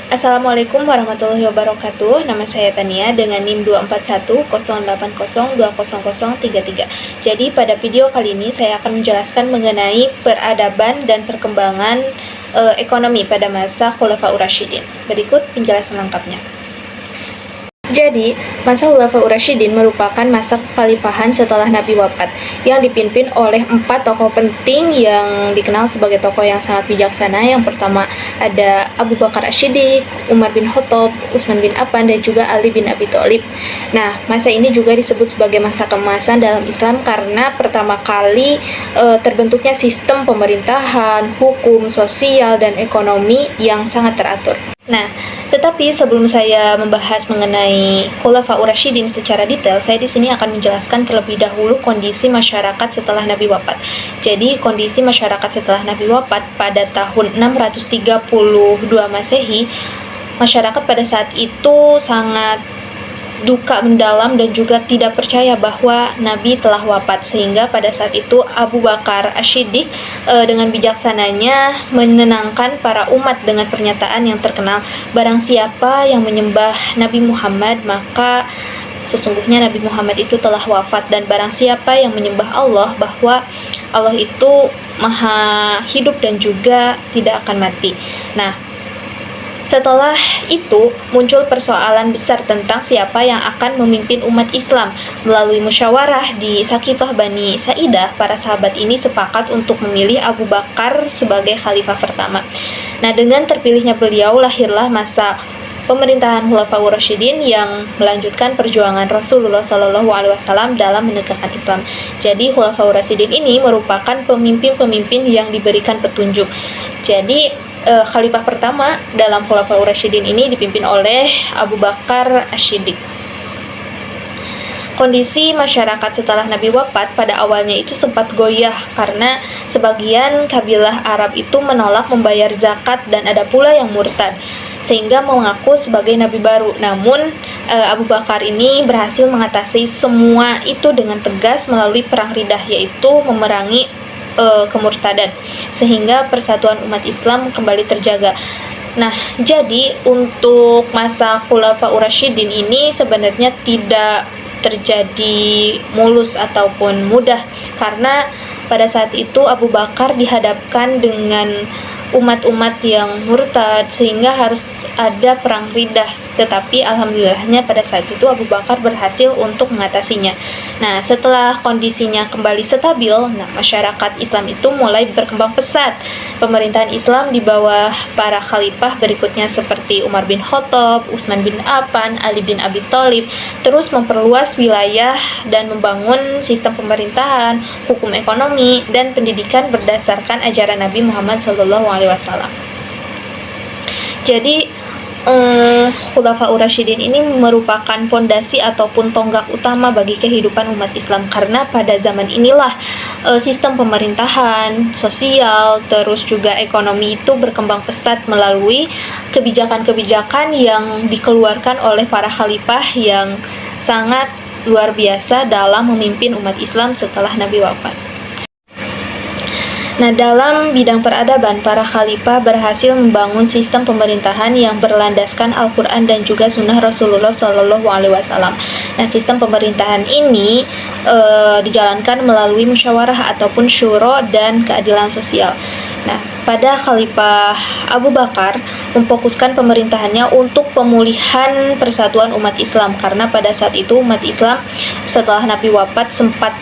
Assalamualaikum warahmatullahi wabarakatuh. Nama saya Tania dengan NIM 2410802003033. Jadi pada video kali ini saya akan menjelaskan mengenai peradaban dan perkembangan ekonomi pada masa Khulafaur Rasyidin. Berikut penjelasan lengkapnya. Jadi, masa Khulafaur Rasyidin merupakan masa kekhalifahan setelah Nabi wafat yang dipimpin oleh 4 tokoh penting yang dikenal sebagai tokoh yang sangat bijaksana. Yang pertama ada Abu Bakar Asy-Syiddiq, Umar bin Khattab, Utsman bin Affan, dan juga Ali bin Abi Thalib. Nah, masa ini juga disebut sebagai masa keemasan dalam Islam karena pertama kali terbentuknya sistem pemerintahan, hukum, sosial, dan ekonomi yang sangat teratur. Nah, tetapi sebelum saya membahas mengenai Khulafaur Rasyidin secara detail, saya di sini akan menjelaskan terlebih dahulu kondisi masyarakat setelah Nabi wafat. Jadi, kondisi masyarakat setelah Nabi wafat pada tahun 632 Masehi, masyarakat pada saat itu sangat duka mendalam dan juga tidak percaya bahwa Nabi telah wafat, sehingga pada saat itu Abu Bakar Asy-Syiddiq dengan bijaksananya menenangkan para umat dengan pernyataan yang terkenal, barang siapa yang menyembah Nabi Muhammad maka sesungguhnya Nabi Muhammad itu telah wafat, dan barang siapa yang menyembah Allah bahwa Allah itu maha hidup dan juga tidak akan mati. Nah, setelah itu muncul persoalan besar tentang siapa yang akan memimpin umat Islam. Melalui musyawarah di Saqifah Bani Sa'idah, para sahabat ini sepakat untuk memilih Abu Bakar sebagai khalifah pertama. Nah, dengan terpilihnya beliau lahirlah masa pemerintahan Khulafaur Rasyidin yang melanjutkan perjuangan Rasulullah SAW dalam menegakkan Islam. Jadi Khulafaur Rasyidin ini merupakan pemimpin-pemimpin yang diberikan petunjuk. Jadi khalifah pertama dalam Khulafaur Rasyidin ini dipimpin oleh Abu Bakar Asy-Syiddiq. Kondisi masyarakat setelah Nabi wafat pada awalnya itu sempat goyah karena sebagian kabilah Arab itu menolak membayar zakat dan ada pula yang murtad sehingga mengaku sebagai nabi baru. Namun Abu Bakar ini berhasil mengatasi semua itu dengan tegas melalui perang Riddah, yaitu memerangi kemurtadan, sehingga persatuan umat Islam kembali terjaga. Nah, jadi untuk masa Khulafaur Rasyidin ini sebenarnya tidak terjadi mulus ataupun mudah, karena pada saat itu Abu Bakar dihadapkan dengan umat-umat yang murtad sehingga harus ada perang Riddah, tetapi alhamdulillahnya pada saat itu Abu Bakar berhasil untuk mengatasinya. Nah, setelah kondisinya kembali stabil, masyarakat Islam itu mulai berkembang pesat. Pemerintahan Islam di bawah para khalifah berikutnya seperti Umar bin Khattab, Utsman bin Affan, Ali bin Abi Thalib terus memperluas wilayah dan membangun sistem pemerintahan, hukum ekonomi, dan pendidikan berdasarkan ajaran Nabi Muhammad SAW. Jadi Khulafaur Rasyidin ini merupakan pondasi ataupun tonggak utama bagi kehidupan umat Islam, karena pada zaman inilah sistem pemerintahan, sosial, terus juga ekonomi itu berkembang pesat melalui kebijakan-kebijakan yang dikeluarkan oleh para khalifah yang sangat luar biasa dalam memimpin umat Islam setelah Nabi wafat. Nah, dalam bidang peradaban, para khalifah berhasil membangun sistem pemerintahan yang berlandaskan Al-Quran dan juga Sunnah Rasulullah SAW. Nah, sistem pemerintahan ini dijalankan melalui musyawarah ataupun syuro dan keadilan sosial. Nah, pada Khalifah Abu Bakar memfokuskan pemerintahannya untuk pemulihan persatuan umat Islam, karena pada saat itu umat Islam setelah Nabi wafat sempat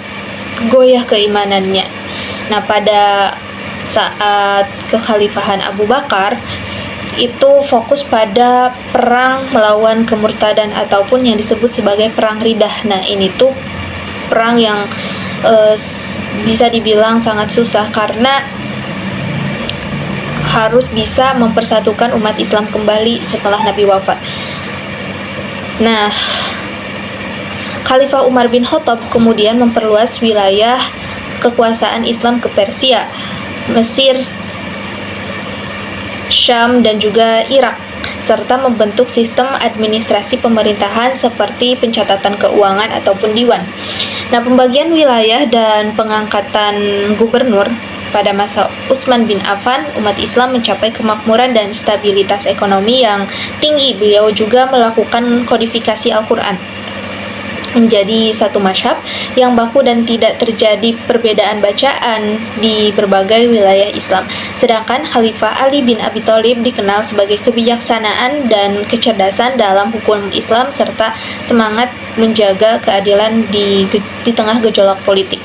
goyah keimanannya. Nah, pada saat kekhalifahan Abu Bakar itu fokus pada perang melawan kemurtadan ataupun yang disebut sebagai perang Riddah. Nah, ini tuh perang yang bisa dibilang sangat susah karena harus bisa mempersatukan umat Islam kembali setelah Nabi wafat. Nah, Khalifah Umar bin Khattab kemudian memperluas wilayah kekuasaan Islam ke Persia, Mesir, Syam, dan juga Irak, serta membentuk sistem administrasi pemerintahan seperti pencatatan keuangan ataupun diwan. Nah, pembagian wilayah dan pengangkatan gubernur pada masa Utsman bin Affan, umat Islam mencapai kemakmuran dan stabilitas ekonomi yang tinggi. Beliau juga melakukan kodifikasi Al-Quran menjadi satu mazhab yang baku dan tidak terjadi perbedaan bacaan di berbagai wilayah Islam. Sedangkan Khalifah Ali bin Abi Thalib dikenal sebagai kebijaksanaan dan kecerdasan dalam hukum Islam serta semangat menjaga keadilan di tengah gejolak politik.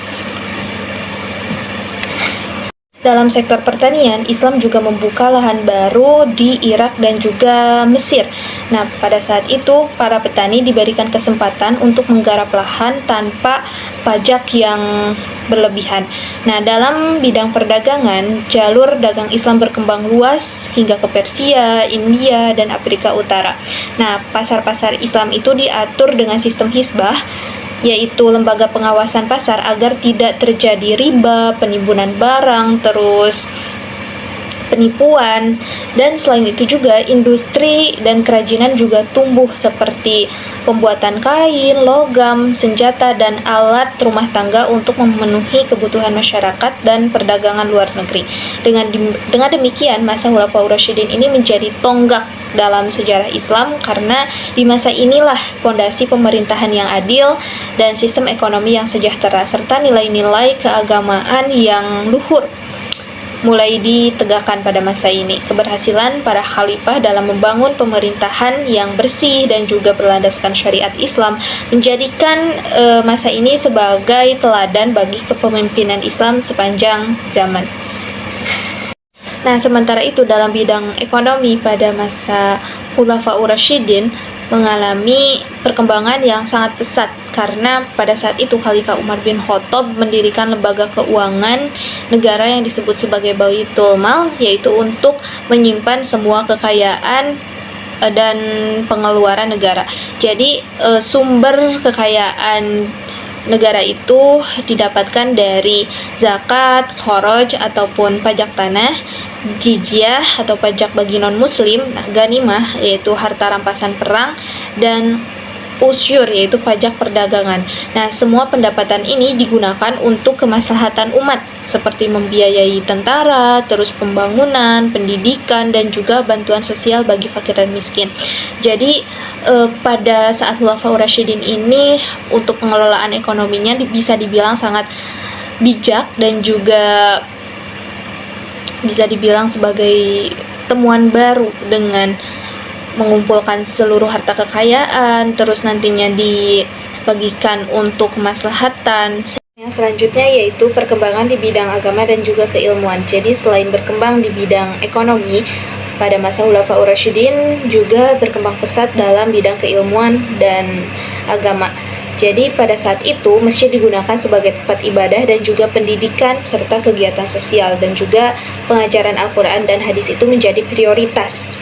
Dalam sektor pertanian, Islam juga membuka lahan baru di Irak dan juga Mesir. Nah, pada saat itu, para petani diberikan kesempatan untuk menggarap lahan tanpa pajak yang berlebihan. Nah, dalam bidang perdagangan, jalur dagang Islam berkembang luas hingga ke Persia, India, dan Afrika Utara. Nah, pasar-pasar Islam itu diatur dengan sistem hisbah, yaitu lembaga pengawasan pasar agar tidak terjadi riba, penimbunan barang, terus penipuan. Dan selain itu juga industri dan kerajinan juga tumbuh seperti pembuatan kain, logam, senjata, dan alat rumah tangga untuk memenuhi kebutuhan masyarakat dan perdagangan luar negeri. Dengan demikian, masa Khulafaur Rasyidin ini menjadi tonggak dalam sejarah Islam karena di masa inilah fondasi pemerintahan yang adil dan sistem ekonomi yang sejahtera serta nilai-nilai keagamaan yang luhur mulai ditegakkan pada masa ini. Keberhasilan para khalifah dalam membangun pemerintahan yang bersih dan juga berlandaskan syariat Islam menjadikan masa ini sebagai teladan bagi kepemimpinan Islam sepanjang zaman. Nah, sementara itu dalam bidang ekonomi pada masa Khulafaur Rasyidin mengalami perkembangan yang sangat pesat karena pada saat itu Khalifah Umar bin Khattab mendirikan lembaga keuangan negara yang disebut sebagai Baitul Mal, yaitu untuk menyimpan semua kekayaan dan pengeluaran negara. Jadi sumber kekayaan negara itu didapatkan dari zakat, kharaj ataupun pajak tanah, jizyah atau pajak bagi non-muslim, ganimah yaitu harta rampasan perang, dan usyur yaitu pajak perdagangan. Nah, semua pendapatan ini digunakan untuk kemaslahatan umat seperti membiayai tentara, terus pembangunan, pendidikan, dan juga bantuan sosial bagi fakir dan miskin. Jadi pada saat Khulafaur Rasyidin ini untuk pengelolaan ekonominya bisa dibilang sangat bijak dan juga bisa dibilang sebagai temuan baru dengan mengumpulkan seluruh harta kekayaan, terus nantinya dibagikan untuk kemaslahatan. Yang selanjutnya yaitu perkembangan di bidang agama dan juga keilmuan. Jadi selain berkembang di bidang ekonomi, pada masa Khulafaur Rasyidin juga berkembang pesat dalam bidang keilmuan dan agama. Jadi pada saat itu masjid digunakan sebagai tempat ibadah dan juga pendidikan serta kegiatan sosial, dan juga pengajaran Al-Quran dan hadis itu menjadi prioritas.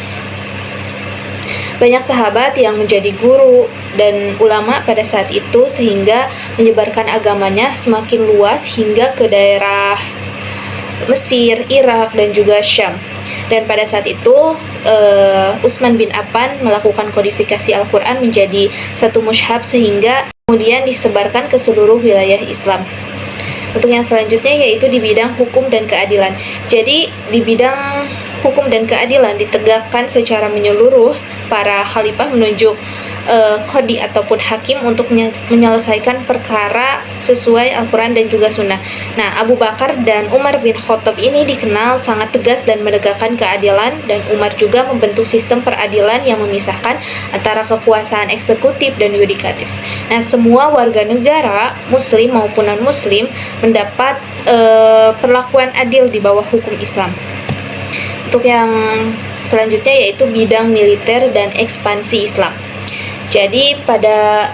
Banyak sahabat yang menjadi guru dan ulama pada saat itu sehingga menyebarkan agamanya semakin luas hingga ke daerah Mesir, Irak, dan juga Syam. Dan pada saat itu Utsman bin Affan melakukan kodifikasi Al-Quran menjadi satu mushaf sehingga kemudian disebarkan ke seluruh wilayah Islam. Untuk yang selanjutnya yaitu di bidang hukum dan keadilan. Jadi di bidang hukum dan keadilan ditegakkan secara menyeluruh. Para khalifah menunjuk qadi ataupun hakim untuk menyelesaikan perkara sesuai Al-Quran dan juga Sunnah. Nah, Abu Bakar dan Umar bin Khattab ini dikenal sangat tegas dan menegakkan keadilan, dan Umar juga membentuk sistem peradilan yang memisahkan antara kekuasaan eksekutif dan yudikatif. Nah, semua warga negara muslim maupun non-muslim mendapat perlakuan adil di bawah hukum Islam. Untuk yang selanjutnya yaitu bidang militer dan ekspansi Islam. Jadi pada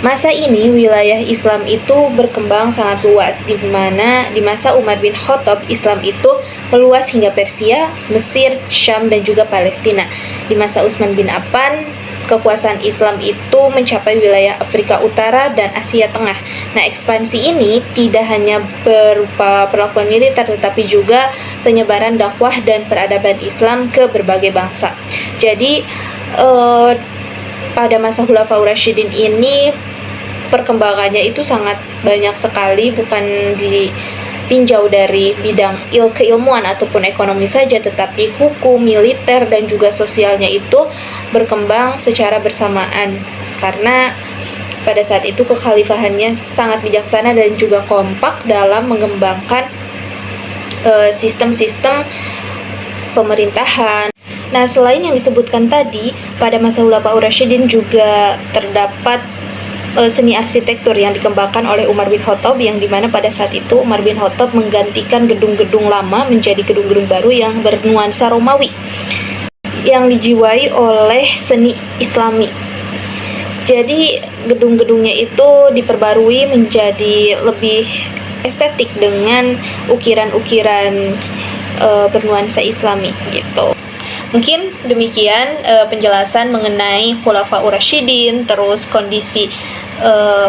masa ini wilayah Islam itu berkembang sangat luas, di mana di masa Umar bin Khattab Islam itu meluas hingga Persia, Mesir, Syam, dan juga Palestina. Di masa Utsman bin Affan kekuasaan Islam itu mencapai wilayah Afrika Utara dan Asia Tengah. Nah, ekspansi ini tidak hanya berupa perlakuan militer, tetapi juga penyebaran dakwah dan peradaban Islam ke berbagai bangsa. Jadi, pada masa Khulafaur Rasyidin ini perkembangannya itu sangat banyak sekali, bukan tinjau dari bidang keilmuan ataupun ekonomi saja, tetapi hukum, militer, dan juga sosialnya itu berkembang secara bersamaan. Karena pada saat itu kekhalifahannya sangat bijaksana dan juga kompak dalam mengembangkan sistem-sistem pemerintahan. Nah, selain yang disebutkan tadi, pada masa Khulafaur Rasyidin juga terdapat seni arsitektur yang dikembangkan oleh Umar bin Khattab, yang dimana pada saat itu Umar bin Khattab menggantikan gedung-gedung lama menjadi gedung-gedung baru yang bernuansa Romawi, yang dijiwai oleh seni Islami. Jadi gedung-gedungnya itu diperbarui menjadi lebih estetik dengan ukiran-ukiran bernuansa Islami gitu. Mungkin demikian penjelasan mengenai Khulafaur Rasyidin, terus kondisi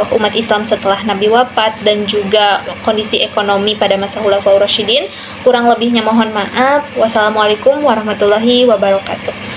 umat Islam setelah Nabi wafat, dan juga kondisi ekonomi pada masa Khulafaur Rasyidin. Kurang lebihnya mohon maaf. Wassalamualaikum warahmatullahi wabarakatuh.